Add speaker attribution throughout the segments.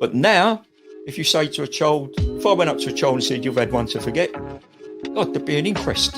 Speaker 1: But now, if you say to a child, if I went up to a child and said, you've had one to forget, God, there'd be an inquest.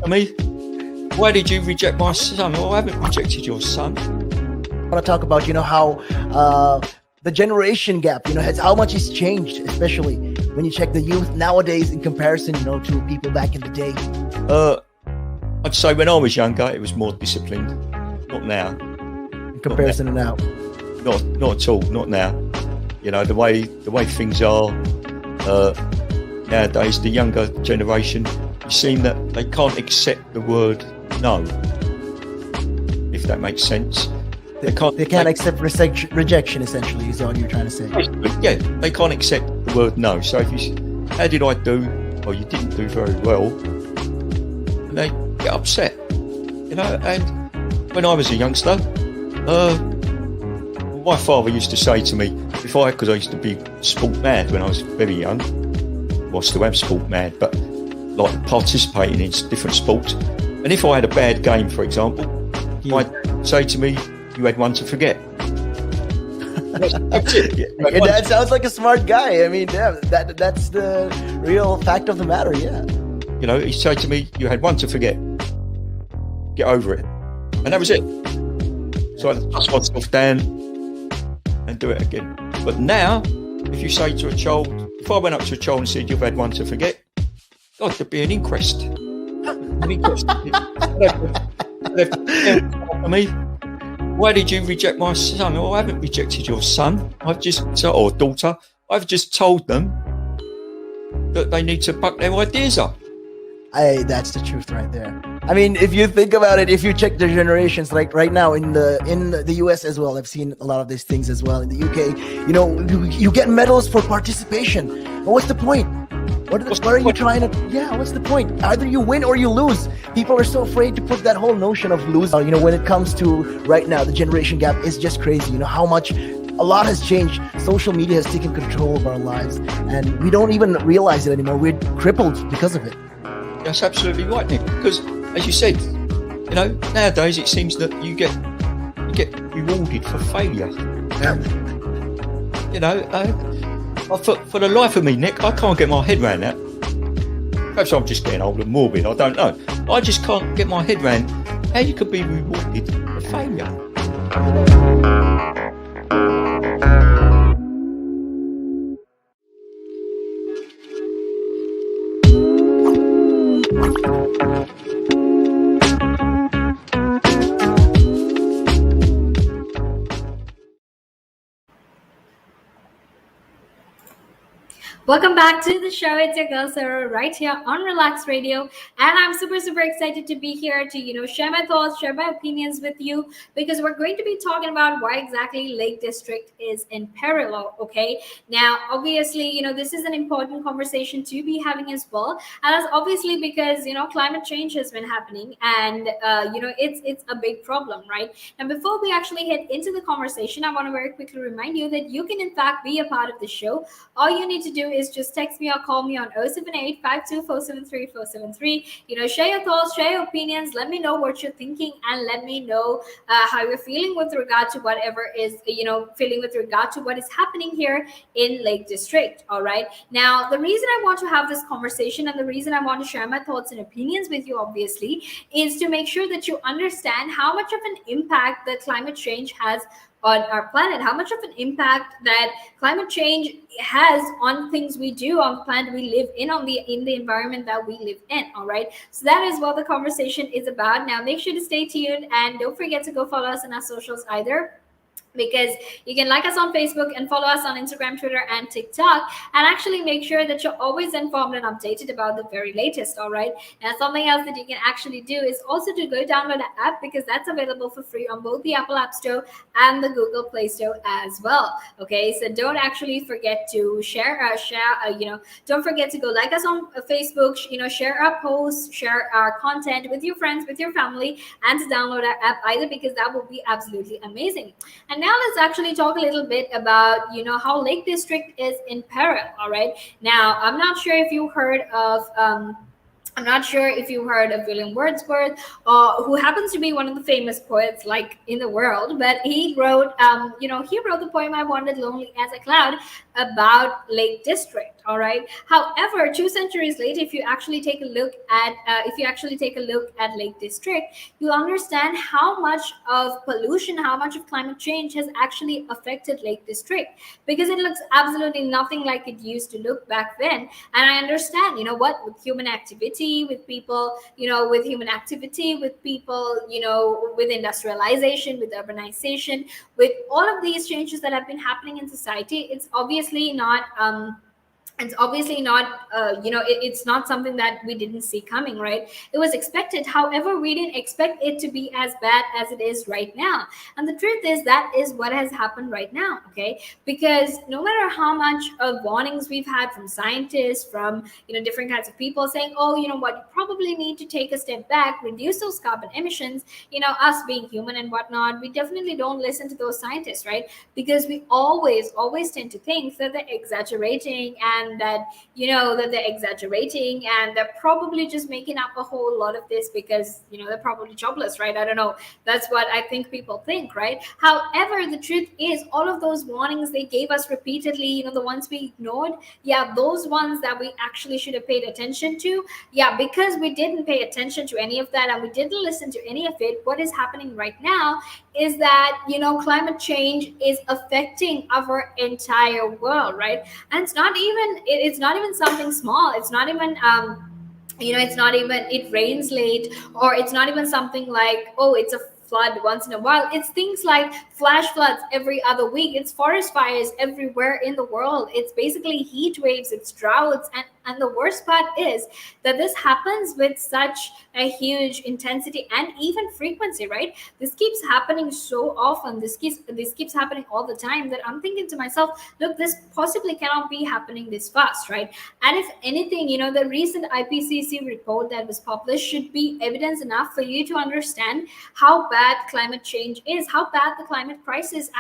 Speaker 1: Me, why did you reject my son? Well, I haven't rejected your son.
Speaker 2: I want to talk about, how the generation gap, has how much it's changed, especially when you check the youth nowadays in comparison, to people back in the day.
Speaker 1: I'd say when I was younger, it was more disciplined. Not now.
Speaker 2: In comparison to now.
Speaker 1: Not at all. Not now. The way things are nowadays, the younger generation, you seem that they can't accept the word no. If that makes sense. They can't
Speaker 2: accept rejection, essentially, is all you're trying to say.
Speaker 1: Yeah, they can't accept the word no. So if you, how did I do? Well, you didn't do very well. And they get upset, and when I was a youngster, my father used to say to me, because I used to be sport mad when I was very young, well, I still am sport mad, but like participating in different sports. And if I had a bad game, for example, I'd say to me, you had one to forget.
Speaker 2: That's it. Your dad sounds like a smart guy. I mean, yeah, that's the real fact of the matter, yeah.
Speaker 1: He'd say to me, you had one to forget. Get over it. And that was it. So I'd dust myself down and do it again. But now, if you say to a child, if I went up to a child and said, you've had one to forget, God, there'd be an inquest. Me, why did you reject my son? Well, I haven't rejected your son. Or daughter. I've just told them that they need to buck their ideas up.
Speaker 2: That's the truth right there. I mean, if you think about it, if you check the generations, like right now in the US as well, I've seen a lot of these things as well. In the UK, you get medals for participation. But what's the point? What are you trying to? Yeah, what's the point? Either you win or you lose. People are so afraid to put that whole notion of losing. When it comes to right now, the generation gap is just crazy. How much. A lot has changed. Social media has taken control of our lives, and we don't even realize it anymore. We're crippled because of it.
Speaker 1: That's absolutely right, Nick. Because, as you said, nowadays it seems that you get rewarded for failure. For the life of me, Nick, I can't get my head around that. Perhaps I'm just getting old and morbid. I don't know. I just can't get my head around how you could be rewarded for failure.
Speaker 3: Welcome back to the show. It's your girl Sarah right here on Relaks Radio, and I'm super excited to be here to share my thoughts, share my opinions with you, because we're going to be talking about why exactly Lake District is in peril. Okay, now obviously this is an important conversation to be having as well, and that's obviously because climate change has been happening, and it's a big problem, right? And before we actually head into the conversation, I want to very quickly remind you that you can in fact be a part of the show. All you need to do is just text me or call me on 078-52-473-473. Share your thoughts, share your opinions, let me know what you're thinking, and let me know how you're feeling with regard to whatever is feeling with regard to what is happening here in Lake District. All right, now the reason I want to have this conversation and the reason I want to share my thoughts and opinions with you obviously is to make sure that you understand how much of an impact that climate change has on our planet, how much of an impact that climate change has on things we do, on the planet we live in the environment that we live in. All right, so that is what the conversation is about. Now make sure to stay tuned and don't forget to go follow us on our socials either, because you can like us on Facebook and follow us on Instagram, Twitter, and TikTok, and actually make sure that you're always informed and updated about the very latest. All right. Now, something else that you can actually do is also to go download the app, because that's available for free on both the Apple App Store and the Google Play Store as well. Okay. So don't actually forget to don't forget to go like us on Facebook, share our posts, share our content with your friends, with your family, and to download our app either, because that will be absolutely amazing. And now let's actually talk a little bit about, how Lake District is in peril. All right. Now, I'm not sure if you heard of I'm not sure if you heard of William Wordsworth, who happens to be one of the famous poets like in the world. But he wrote, he wrote the poem "I Wandered Lonely as a Cloud" about Lake District. All right. However, 2 centuries later, if you actually take a look at Lake District, you'll understand how much of pollution, how much of climate change has actually affected Lake District, because it looks absolutely nothing like it used to look back then. And I understand, with human activity, with people, with people, with industrialization, with urbanization, with all of these changes that have been happening in society, it's obviously not it's not something that we didn't see coming, right? It was expected. However, we didn't expect it to be as bad as it is right now. And the truth is, that is what has happened right now. Okay, because no matter how much of warnings we've had from scientists, from different kinds of people saying, oh, you know what, you probably need to take a step back, reduce those carbon emissions, us being human and whatnot, we definitely don't listen to those scientists, right? Because we always tend to think that they're exaggerating, and and they're probably just making up a whole lot of this because they're probably jobless, right? I don't know. That's what I think people think, right? However, the truth is, all of those warnings they gave us repeatedly, the ones we ignored, yeah, those ones that we actually should have paid attention to, yeah, because we didn't pay attention to any of that and we didn't listen to any of it, what is happening right now is that climate change is affecting our entire world, right? And it's not even something small. It's not even it's not even it rains late, or it's not even something like, oh, it's a flood once in a while. It's things like flash floods every other week. It's forest fires everywhere in the world. It's basically heat waves, it's droughts, and the worst part is that this happens with such a huge intensity and even frequency, right? This keeps happening so often. This keeps happening all the time, that I'm thinking to myself, look, this possibly cannot be happening this fast, right? And if anything, the recent IPCC report that was published should be evidence enough for you to understand how bad climate change is, how bad the climate crisis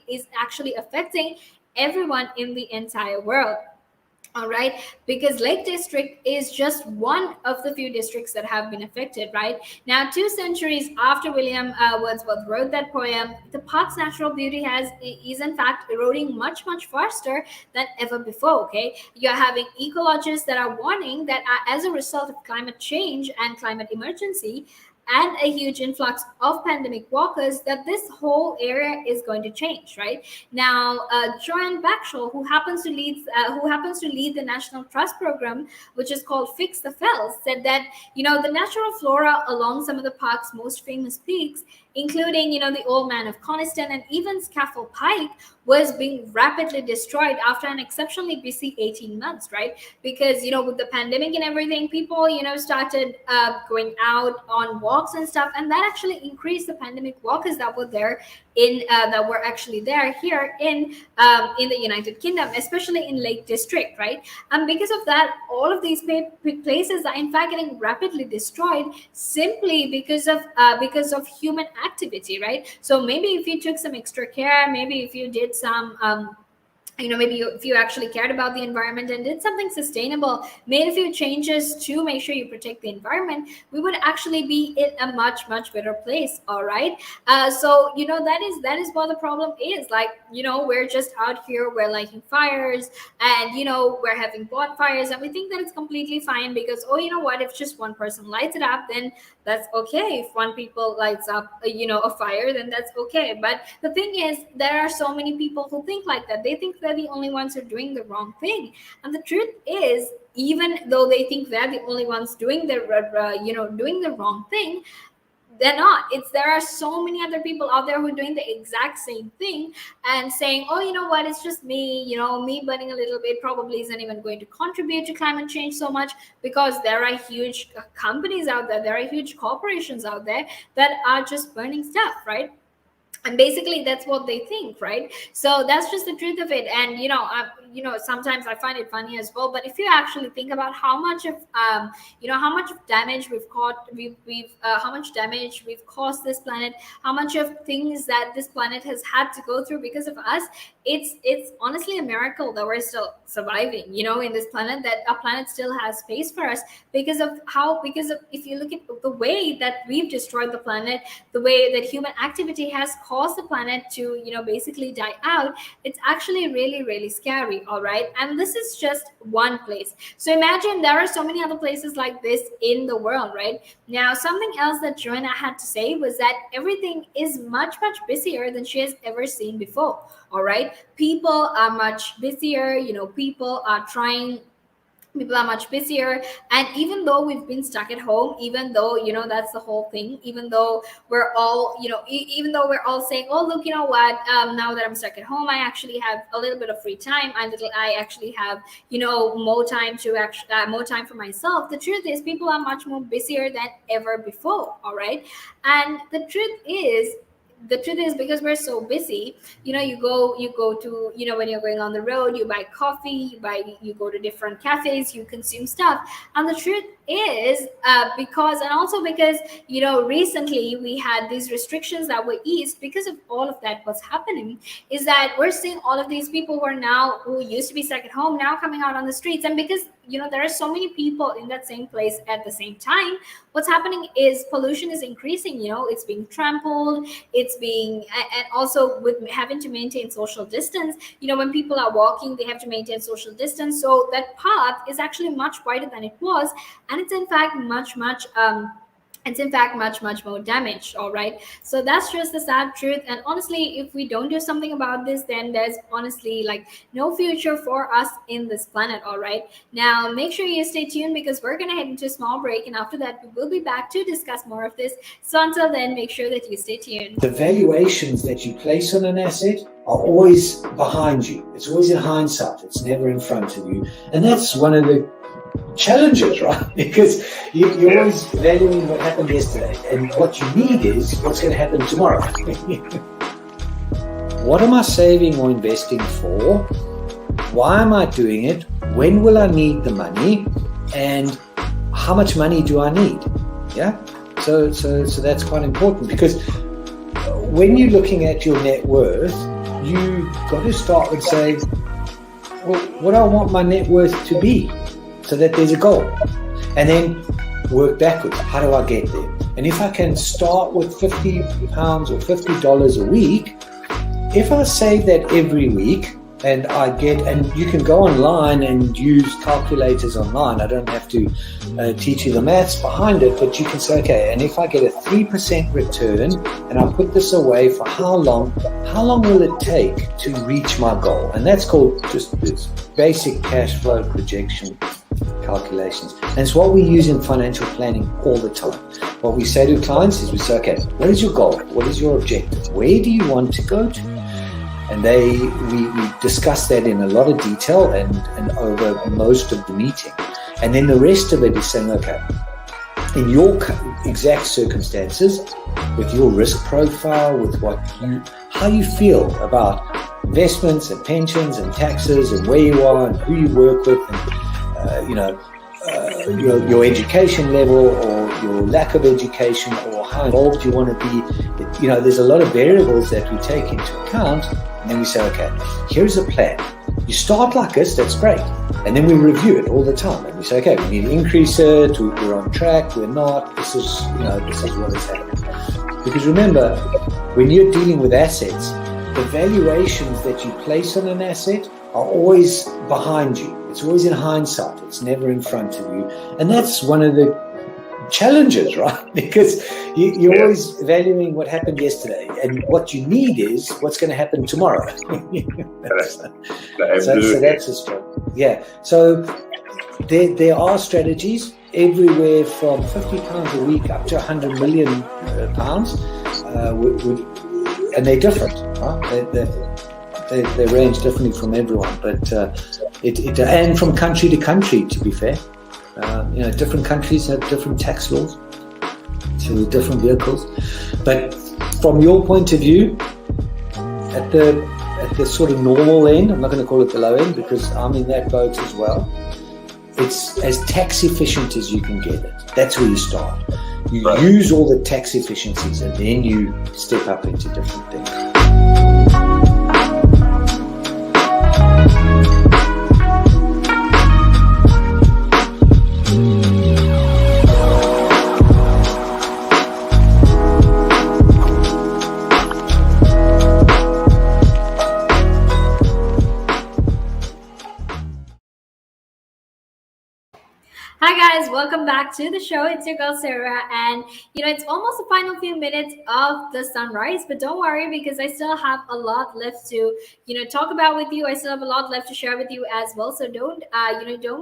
Speaker 3: is actually affecting everyone in the entire world. All right, because Lake District is just one of the few districts that have been affected, right? Now, 2 centuries after William Wordsworth wrote that poem, the park's natural beauty is in fact eroding much, much faster than ever before. Okay, you're having ecologists that are warning that as a result of climate change and climate emergency, and a huge influx of pandemic walkers, that this whole area is going to change, right? Now, Joanne Backshall, who happens to lead the National Trust program, which is called Fix the Fells, said that the natural flora along some of the park's most famous peaks, including the Old Man of Coniston and even Scaffold Pike, was being rapidly destroyed after an exceptionally busy 18 months, right? Because with the pandemic and everything, people started going out on walks and stuff, and that actually increased the pandemic walkers that were there that were actually there here in the United Kingdom, especially in Lake District, right? And because of that, all of these places are in fact getting rapidly destroyed simply because of human activity, right? So maybe if you took some extra care, maybe if you did some if you actually cared about the environment and did something sustainable, made a few changes to make sure you protect the environment, we would actually be in a much, much better place. All right. So that is what the problem is. Like, we're just out here, we're lighting fires, and we're having bonfires, and we think that it's completely fine because, oh, you know what, if just one person lights it up, then that's okay. If one people lights up a fire, then that's okay. But the thing is, there are so many people who think like that. They think they're the only ones who are doing the wrong thing, and the truth is, even though they think they're the only ones doing the wrong thing, they're not. There are so many other people out there who are doing the exact same thing and saying, oh, you know what, it's just me, me burning a little bit probably isn't even going to contribute to climate change so much, because there are huge companies out there are huge corporations out there that are just burning stuff, right? And basically that's what they think, right? So that's just the truth of it. And sometimes I find it funny as well. But if you actually think about how much of damage how much damage we've caused this planet, how much of things that this planet has had to go through because of us, it's honestly a miracle that we're still surviving, in this planet, that our planet still has space for us because of if you look at the way that we've destroyed the planet, the way that human activity has caused the planet to, basically die out. It's actually really, really scary. All right. And this is just one place. So imagine there are so many other places like this in the world, right? Now, something else that Joanna had to say was that everything is much, much busier than she has ever seen before. All right. People are much busier. People are much busier, and even though we've been stuck at home, even though that's the whole thing, even though we're all even though we're all saying, oh, look, what, now that I'm stuck at home, I actually have a little bit of free time, I actually have more time for myself. The truth is, people are much more busier than ever before. All right. And the truth is, because we're so busy, you go to, when you're going on the road, you buy coffee, you go to different cafes, you consume stuff. And the truth is, because recently we had these restrictions that were eased because of all of that. What's happening is that we're seeing all of these people who used to be stuck at home now coming out on the streets. And because there are so many people in that same place at the same time, what's happening is pollution is increasing. It's being trampled, and also with having to maintain social distance. When people are walking, they have to maintain social distance, so that path is actually much wider than it was, and it's in fact much more damaged. All right. So that's just the sad truth. And honestly, if we don't do something about this, then there's honestly no future for us in this planet. All right. Now, make sure you stay tuned, because we're going to head into a small break. And after that, we will be back to discuss more of this. So until then, make sure that you stay tuned.
Speaker 4: The valuations that you place on an asset are always behind you. It's always in hindsight. It's never in front of you. And that's one of the challenges, right? Because you're always valuing what happened yesterday, and what you need is what's going to happen tomorrow. What am I saving or investing for? Why am I doing it? When will I need the money? And how much money do I need? Yeah. So that's quite important, because when you're looking at your net worth, you got to start with saying, well, what do I want my net worth to be? So that there's a goal, and then work backwards. How do I get there? And if I can start with £50 or $50 a week, if I save that every week, and you can go online and use calculators online. I don't have to teach you the maths behind it, but you can say, okay, and if I get a 3% return and I put this away for how long will it take to reach my goal? And that's called just this basic cash flow projection calculations. And it's what we use in financial planning all the time. What we say to clients is, we say, okay, what is your goal? What is your objective? Where do you want to go to? And we discuss that in a lot of detail and over most of the meeting. And then the rest of it is saying, okay, in your exact circumstances, with your risk profile, with how you feel about investments and pensions and taxes and where you are and who you work with, and your education level or your lack of education, or how involved you want to be. There's a lot of variables that we take into account. And then we say, okay, here's a plan. You start like this, that's great. And then we review it all the time. And we say, okay, we need to increase it, we're on track, we're not, this is what is happening. Because remember, when you're dealing with assets, the valuations that you place on an asset are always behind you. It's always in hindsight. It's never in front of you. And that's one of the challenges, right? Because you're always valuing what happened yesterday, and what you need is what's going to happen tomorrow. So that's a struggle. Yeah. So there are strategies everywhere from £50 a week up to £100 million, and they're different. Right? They range differently from everyone, but and from country to country, to be fair. Different countries have different tax laws, so different vehicles. But from your point of view, at the the sort of normal end. I'm not going to call it the low end because I'm in that boat as well. It's as tax efficient as you can get it. That's where you start. You use all the tax efficiencies and then you step up into different things.
Speaker 3: Hi guys, welcome back to the show. It's your girl Sarah, and it's almost the final few minutes of the sunrise, but don't worry because I still have a lot left to talk about with you. I still have a lot left to share with you as well. So don't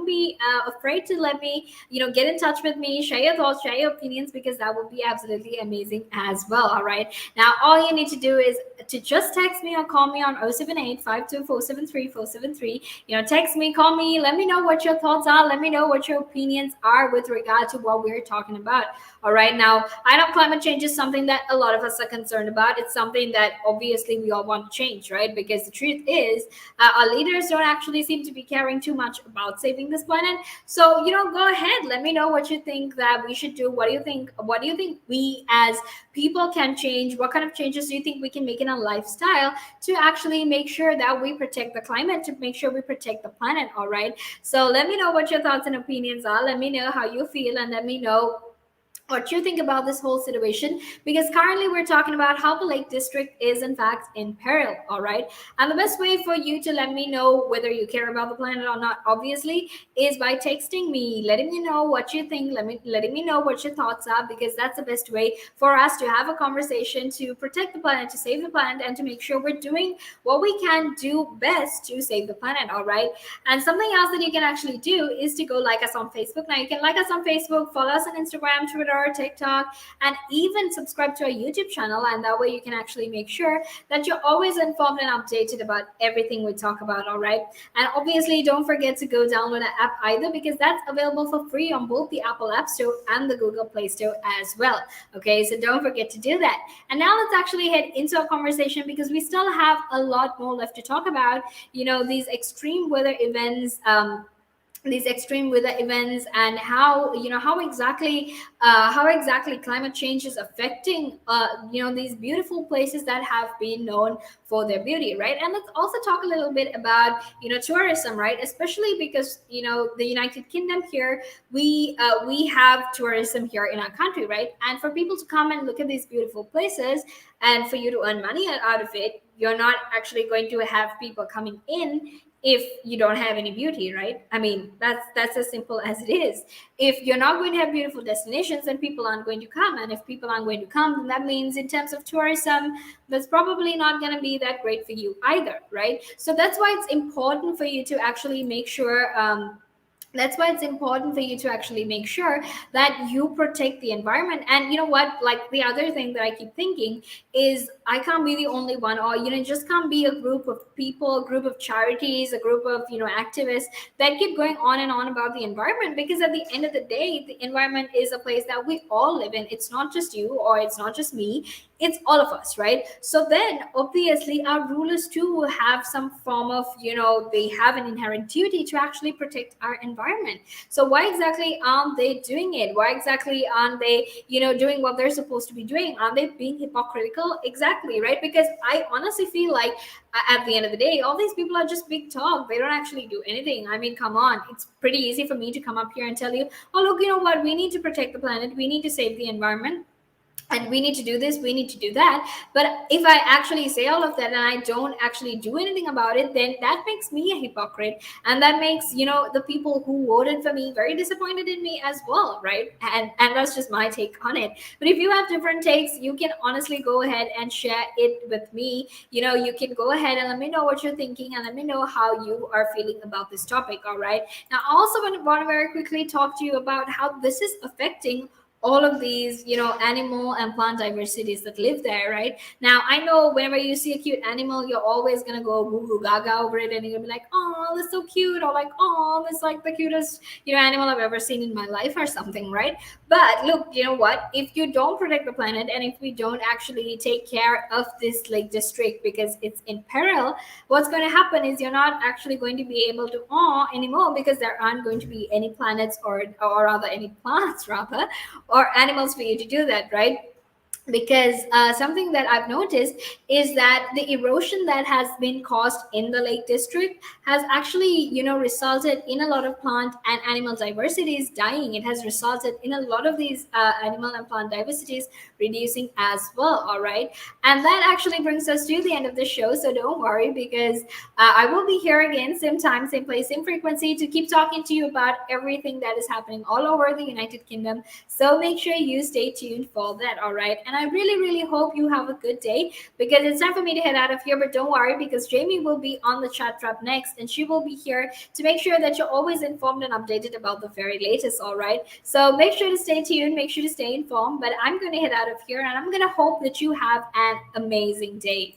Speaker 3: be afraid to let me get in touch with me, share your thoughts, share your opinions, because that would be absolutely amazing as well. All right, now all you need to do is to just text me or call me on 078-52473-473. Text me, call me, let me know what your thoughts are, let me know what your opinions are with regard to what we're talking about. All right, now I know climate change is something that a lot of us are concerned about. It's something that obviously we all want to change, right? Because the truth is our leaders don't actually seem to be caring too much about saving this planet. So go ahead, let me know what you think that we should do. What do you think we as people can change? What kind of changes do you think we can make in our lifestyle to actually make sure that we protect the climate, to make sure we protect the planet? All right, so let me know what your thoughts and opinions are. Let me know how you feel, and let me know what you think about this whole situation, because currently we're talking about how the Lake District is in fact in peril. All right, and the best way for you to let me know whether you care about the planet or not, obviously, is by texting me, letting me know what you think, letting me know what your thoughts are, because that's the best way for us to have a conversation to protect the planet, to save the planet, and to make sure we're doing what we can do best to save the planet. All right, and something else that you can actually do is to go like us on Facebook. Now you can like us on Facebook, follow us on Instagram, Twitter, TikTok, and even subscribe to our YouTube channel, and that way you can actually make sure that you're always informed and updated about everything we talk about. All right, and obviously don't forget to go download the app either, because that's available for free on both the Apple App Store and the Google Play Store as well. Okay, so don't forget to do that. And now let's actually head into our conversation, because we still have a lot more left to talk about. These extreme weather events, and how exactly climate change is affecting these beautiful places that have been known for their beauty, right? And let's also talk a little bit about tourism, right? Especially because the United Kingdom here, we have tourism here in our country, right? And for people to come and look at these beautiful places and for you to earn money out of it, you're not actually going to have people coming in if you don't have any beauty, right? I mean, that's as simple as it is. If you're not going to have beautiful destinations, then people aren't going to come, and if people aren't going to come, then that means in terms of tourism, that's probably not going to be that great for you either, right? So that's why it's important for you to actually make sure that you protect the environment. And you know what, like, the other thing that I keep thinking is, I can't be the only one, or it just can't be a group of people, a group of charities, a group of activists that keep going on and on about the environment, because at the end of the day, the environment is a place that we all live in. It's not just you, or it's not just me, it's all of us, right? So then obviously our rulers too have some form of they have an inherent duty to actually protect our environment. So why exactly aren't they doing it? Why exactly aren't they doing what they're supposed to be doing? Are they being hypocritical? Exactly, right? Because I honestly feel like at the end of the day, all these people are just big talk. They don't actually do anything. I mean, come on, it's pretty easy for me to come up here and tell you, oh look, you know what, we need to protect the planet, we need to save the environment, and we need to do this, we need to do that. But if I actually say all of that and I don't actually do anything about it, then that makes me a hypocrite, and that makes the people who voted for me very disappointed in me as well, right? And that's just my take on it. But if you have different takes, you can honestly go ahead and share it with me. You can go ahead and let me know what you're thinking, and let me know how you are feeling about this topic. All right, now I also want to very quickly talk to you about how this is affecting all of these, animal and plant diversities that live there, right? Now, I know whenever you see a cute animal, you're always gonna go goo goo gaga over it, and you're gonna be like, oh, that's so cute, or like, oh, that's like the cutest, animal I've ever seen in my life, or something, right? But look, you know what? If you don't protect the planet, and if we don't actually take care of this lake district because it's in peril, what's going to happen is you're not actually going to be able to awe anymore, because there aren't going to be any planets, or rather any plants rather, or animals for you to do that, right? Because something that I've noticed is that the erosion that has been caused in the lake district has actually, resulted in a lot of plant and animal diversities dying. It has resulted in a lot of these animal and plant diversities reducing as well. All right, and that actually brings us to the end of the show. So don't worry, because I will be here again, same time, same place, same frequency, to keep talking to you about everything that is happening all over the United Kingdom. So make sure you stay tuned for that. All right. And I really, really hope you have a good day, because it's time for me to head out of here. But don't worry, because Jamie will be on the chat trap next, and she will be here to make sure that you're always informed and updated about the very latest. All right. So make sure to stay tuned, make sure to stay informed. But I'm going to head out of here, and I'm going to hope that you have an amazing day.